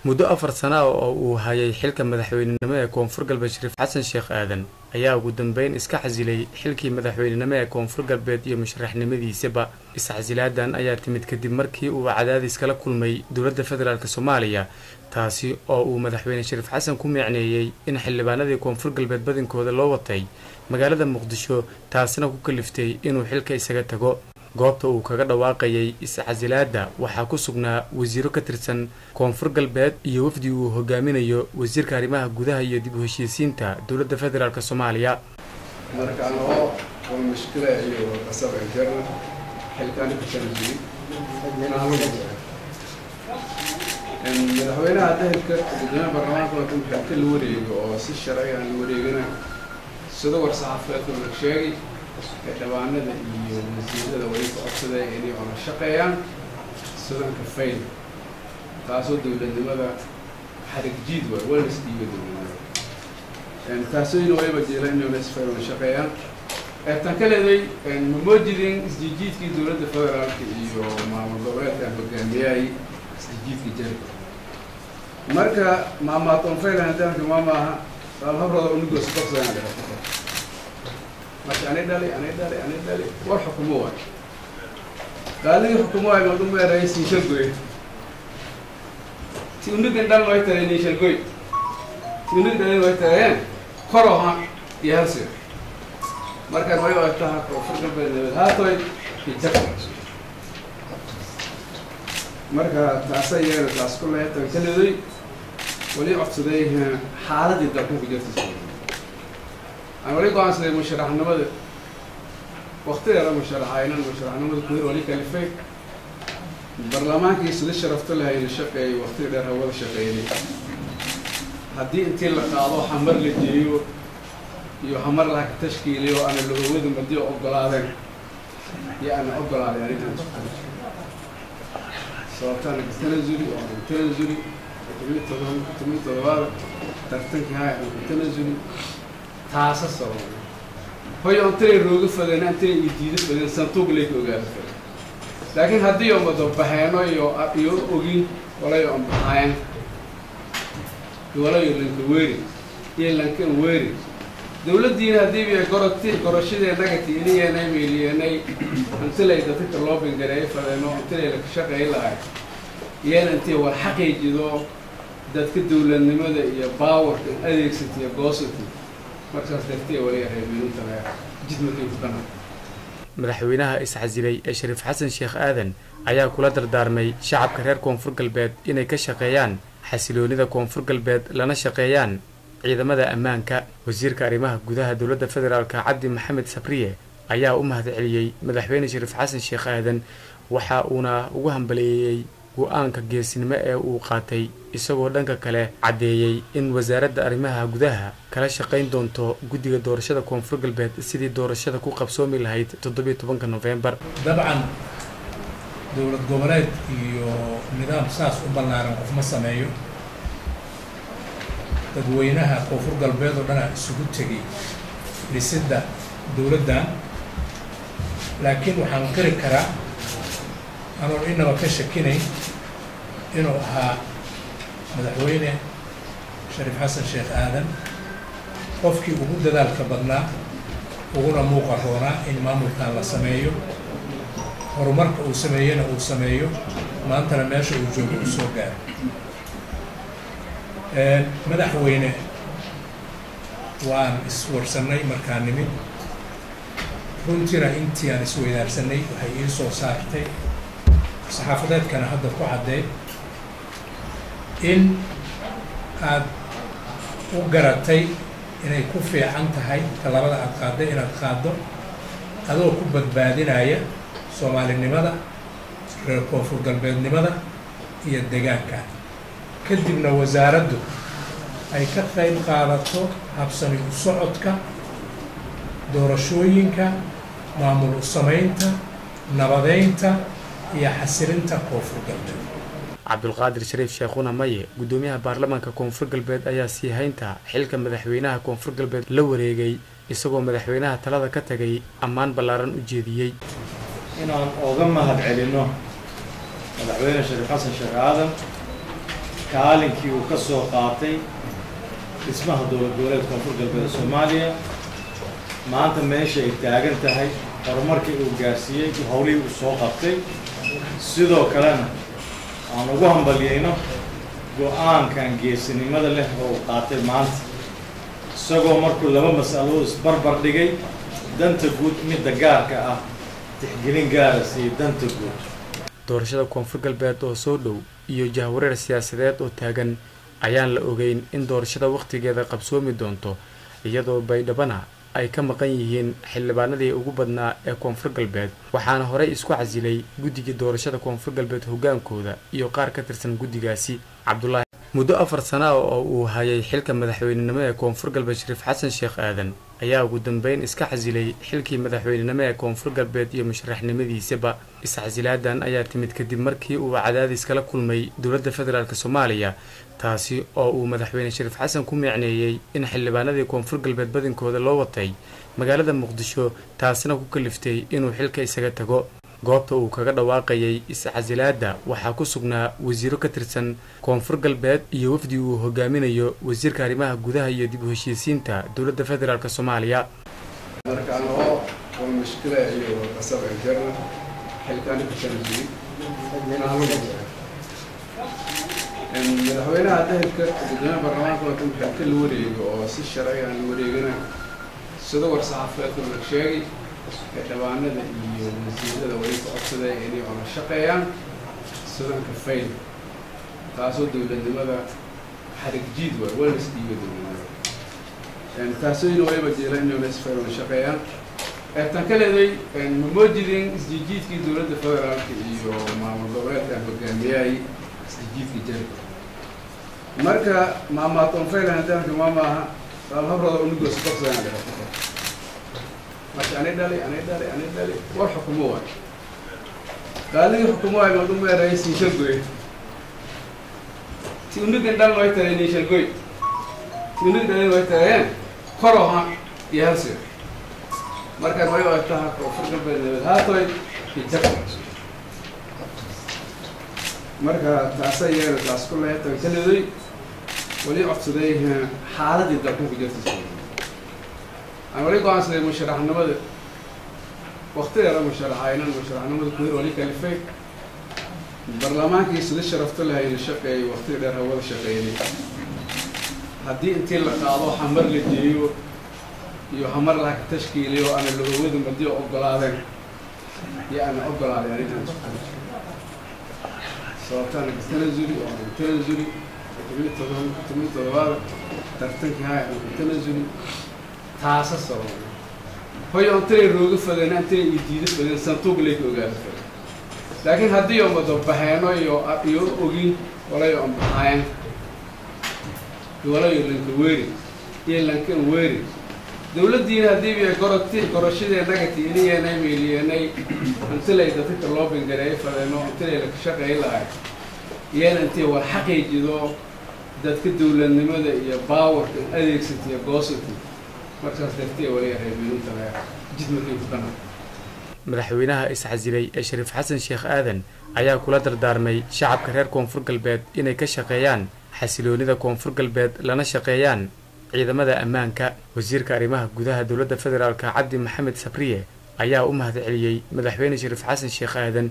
muddo 4 sano oo uu hayay xilka madaxweynenimo ee Koonfur Galbeed Shariif Xasan Sheekh Aadan ayaa ugu dambeyn iska xasilay xilkii madaxweynenimo ee Koonfur Galbeed iyo musharaxnimadiisaba. Isxasilaadan ayaa timid kadib markii uu cadaadis kala kulmay dowladda federaalka Soomaaliya, taasi oo uu madaxweyne Shariif Xasan ku micneeyay in xildhibaanadii Koonfur Galbeed badinkooda loo watay magaalada Muqdisho, taasina ku kaliftay inuu xilka isaga tago. goobta uu kaga dhawaaqayay isxasilaada waxaa ku sugnaa wasiiro ka tirsan Koonfur Galbeed iyo wafdi uu hogaaminayo wasiirka arrimaha gudaha iyo dib u heshiisiinta dowladda federaalka Soomaaliya. markaan oo mushkilad iyo qasab jirna xilkaan ku shanjii madaxweynaha dalka gudoomiyaha baarlamaanka wuxuu xilka la wareego oo si sharci ah loo wareegana sidoo war saxaafadda la sheegay xildhibaanada iyo wasiirada way ku codsadeen inay wada shaqeeyaan sidoo kale taasoo dowladnimada xarig jiid waa isdiiga dowladnimada taasoo inuu ay bajeelaan inay wada shaqeeyaan tan kale ay moojidin isjiidkii dowladda federaalka iyo maamul goboleedka hogaamiyay isjiidkii jirka marka maamulka federaalka maamaha habroda uu nigo sababsan marka أنا دالي والحكومة قال لي الحكومة ما دام رئيس يشجعي تقولي كندال ما يتريني يشجعي تقولي كندال ما يترين خروها يهرسي مركز ما يوقفها وفرق بين هاتوي يتجمع مركز تعسير تعسكر لا يتكلم ولي أقصده حالة الدكتور في جلسة أنا ولي قاعد أسمع مشرح نمد وقتي أنا مشرح عينا مشرح نمد كبير ولي كلفة البرلمان كيس ليش شرفت لها إلى الشقة وقتي ده هو الشقة لي هدي أنت اللي قاعدوا حمر لي جيو حمر لك تشكيلي وأنا اللي هو ذم بدي أقبل عليك يا أنا أقبل عليك يعني سواء كان تنزلي أو تنزلي تميت الوار ترتنك هاي تنزلي تاسس هو ينتهي الروج فلان ينتهي يجيد فلان سنتوق ليك وجاب لكن هذا يوم بدو بحيانه يو أوجي ولا يوم بحيان ولا يلين كويري يلين كويري دولة دين هذه بيقرأتي قرشيد نجتي إني أنا ميلي أنا أنت لا إذا تطلع بنجري فلانه أنت لك شقة إلا يعني أنت والحقيقة جدو ده كدولة النماذج يا باور أديكستي يا قاصتي madaxweynaha isxasilay ee Shariif Xasan Sheekh Aadan ayaa kula dardaarmay shacabka reer Koonfur Galbeed inay ka shaqeeyaan xasiloonida Koonfur Galbeed lana shaqeeyaan ciidamada ammaanka. wasiirka arrimaha gudaha dowladda federaalka Cabdi Maxamed Sabriye ayaa u mahadceliyay madaxweyne Shariif Xasan Sheekh Aadan waxa uuna ugu hambaleeyay go'aanka geesinimo ee uu qaatay isagoo dhanka kale cadeeyay in wasaaradda arrimaha gudaha kala shaqeyn doonto guddiga doorashada Koonfur Galbeed sidii doorashada ku qabsoomi lahayd 17 November. dabcan dowlad goboleed iyo nidaam saas u ballaaran qof ma sameeyo dadweynaha Koonfur Galbeed oo dhan isugu tagay dhisidda dowladdan laakiin waxaan qiri karaa أنا إنما كشكيني إنه ها مدحوينه شريف حسن شيخ آدم قفكي وجود ذلك بدنا وقولنا موقعنا إن ما ملكنا الله سمايو ورمرك أو سماينا أو سمايو ما أنت لماش وجوب السوق مدحوينه وان إسور سنة مركان نمي كنتنا أنتي أنا سوي دار سنة وهي إنسو صارتي صحافات كان هذا قاعدة إن عاد وقرتي إن يكون في عنتهاي كلا بدأ قاعدة إن القاعدة هذا كوب بعدين هي سومالي نمدا كونفور قلبي نمدا هي الدجاج كان كدبنا وزارته أي كثير قارته حبسني وصعدك دور شوينك معمول السماينتا نبضينتا يا حسرنتا كونفور قلبي عبد القادر شريف شيخونا ماي قدوميها برلمانكا كونفور قلبيد ayaa sii haynta xilka madaxweynaha koonfur galbeed la wareegay isagoo madaxweynaha talada ka tagay amaan balaaran u jeediyay inaan uga mahad celino madaxweyne Shariif Xasan Sheekh Aadan kaalinkii uu ka soo qaatay dhismaha dowlad goboleedka koonfur galbeed Soomaaliya maanta meesha ay taagan tahay horumarkii uu gaarsiiyey howlihii uu soo qabtay sidoo kalena aan ugu hambaliyeyno go'aankan geesinimada leh oo uu qaatay maanta isagoo markuu laba mas'alo isbarbar dhigay danta guud midda gaarka ah tixgelin gaara si danta guud doorashada koonfur galbeed oo soo dhow iyo jahwareer siyaasadeed oo taagan ayaan la ogeyn in doorashada waqtigeeda qabsoomi doonto iyadoo baydhabana ay ka maqan yihiin xildhibaanadii ugu badnaa ee koonfur galbeed waxaana horey isku casilay guddiga doorashada koonfur galbeed hogaankooda iyo qaar ka tirsan guddigaasi cabdullaahi muddo 4 sano oo uu hayay xilka madaxweynenimo ee koonfur galbeed shariif xasan sheekh aadan ayaa ugu dambeyn iska casilay xilkii madaxweynenimo ee koonfur galbeed iyo musharaxnimadiisaba iscasilaadan ayaa timid kadib markii uu cadaadis kala kulmay dowladda federaalk Soomaaliya taasi oo uu madaxweyne shariif xasan ku micneeyay in xildhibaanadii koonfur galbeed badinkooda loo watay magaalada Muqdisho taasina ku kaliftay inuu xilka isaga tago goobta uu kaga dhawaaqayay iscasilaada waxaa ku sugnaa wasiiro ka tirsan koonfur galbeed iyo wafdi uu hogaaminayo wasiirka arrimaha gudaha iyo dib u heshiisiinta dowladda federaalk Soomaaliya markaan oo mushkila iyo qasab jarna xilkaan ku shanjii madaxweynaha dalka gudoomiyaha baarlamaanka waa kan xilka la wareego oo si sharci ah la wareegana sida war-saxaafadeed la sheegay xildhibaanada iyo wasiirada way ku codsadeen inay wada shaqeeyaan sudanka fayl taasoo dowladnimada xarig jiid waa isdiiga dowladnimada taasoo inuu ay badeelaan inay isfayl wada shaqeeyaan tan kaleeday moojidin isjiidkii dowladda federaalka iyo maamul goboleedka hogaamiyay isjiidkii jarka marka maamaaton fayl hantaanka maamaha habroda unugoo sqabsadaan dhaqaaqo marka anay dhalay war xukumo waay qaalin xukumo waay ma dum ra'iis shalgoy si unugan dal way taray ni shalgoy unugan dal way taray koroha yaasi marka way oo taha koonfur galbeed haatoy hijab marka taasay taas ku leeyahay kaleeday wali codsaday xaaladii dalka ku jirtay أنا أريد أن أسأل المشرح النمذج واختيار المشرح عينا المشرح النمذج كثير ولي كلفي البرلمان كيس ليش شرفت لها إلى الشقة واختيار هو الشقة لي هدي أنت اللي قاضوا حمر لي جيو يحمر لك تشكيلي وأنا اللي هو ذم بدي أقبل هذا يا أنا أقبل هذا يعني سواء تنزلي أو تنزلي تميت تضوار ترتنك هاي تنزلي تاسس هو ينتهي الروج فلان أنتهي يجيد فلان سنتوق ليك وجاب لكن هدي يوم ضبحينه يو أوجي ولا يوم بحين ولا يلنك ويري يلنك ويري دولة دين هدي بيقرأتي قرشيد نجتي إني أنا ميلي أنا أنت لا يدتك الله بنجري فلانه أنت لك شقة إلا ين أنت والحقيقي ذو دتك الدولة النمذج يا باور أديكسيت يا قاصتي madaxweynaha iscasilay ee shariif xasan sheekh aadan ayaa kula dardaarmay shacabka reer koonfur galbeed inay ka shaqeeyaan xasiloonida koonfur galbeed lana shaqeeyaan ciidamada ammaanka wasiirka arrimaha gudaha dowladda federaalka cabdi maxamed sabriye ayaa u mahadceliyey madaxweyne shariif xasan sheekh aadan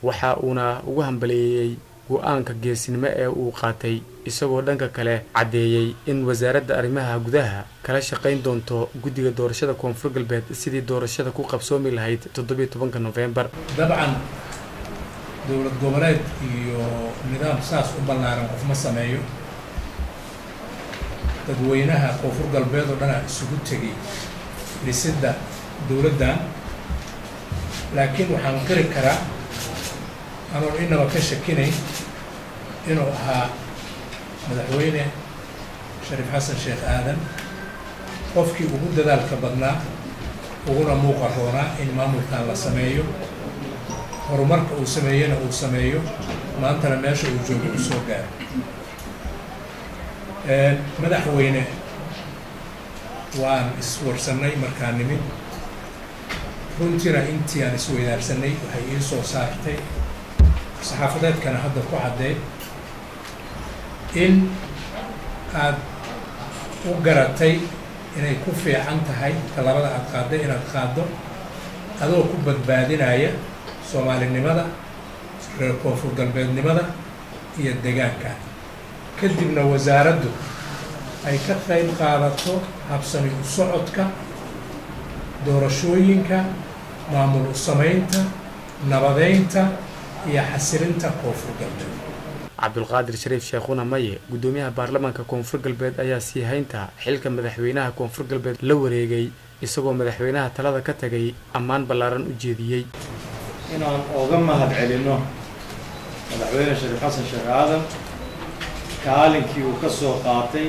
waxa uuna ugu hambaleeyay go'aanka geesinimo ee uu qaatay isagoo dhanka kale cadeeyay in wasaaradda arrimaha gudaha kala shaqeyn doonto guddiga doorashada koonfur galbeed sidii doorashada ku qabsoomi lahayd 17 November dabcan dowlad goboleed iyo nidaam saas u ballaaran qof ma sameeyo dadweynaha koonfur galbeed oo dhan isugu tagay dhisidda dowladdan laakiin waxaan qiri karaa أنا إنه كشكيني إنه ها مدحوينه شريف حسن شيخ آدم قفكي وجود ذلك بدنا وقولنا موقع هنا إن ما ممكن الله سمايو ورمرك أو سماينا أو سمايو ما أنت لما يشوف وجوه السوق مدحوينه وان إسور سنة مركان نمي runtina intii aan isweydaarsanay waxay ii soo saartay saxaafadeed kana hadda ku cadeey in aad u garatay inay ku fiican tahay talabada aad qaadday inaad qaaddo adoo ku badbaadinaya soomaalinimada reer koonfur galbeednimada iyo deegaanka kadibna wasaaraddu ay ka qayb qaadato habsami u socodka doorashooyinka maamul u samaynta nabadeynta iyo xasilinta koonfur galbeed cabdulqaadir shariif sheekhuna maye guddoomiyaha baarlamaanka koonfur galbeed ayaa sii haynta xilka madaxweynaha koonfur galbeed la wareegay isagoo madaxweynaha talada ka tagay ammaan ballaaran u jeediyey inaan oga mahad celinno madaxweyne shariif xasan sheekh aadan kaalinkii uu ka soo qaatay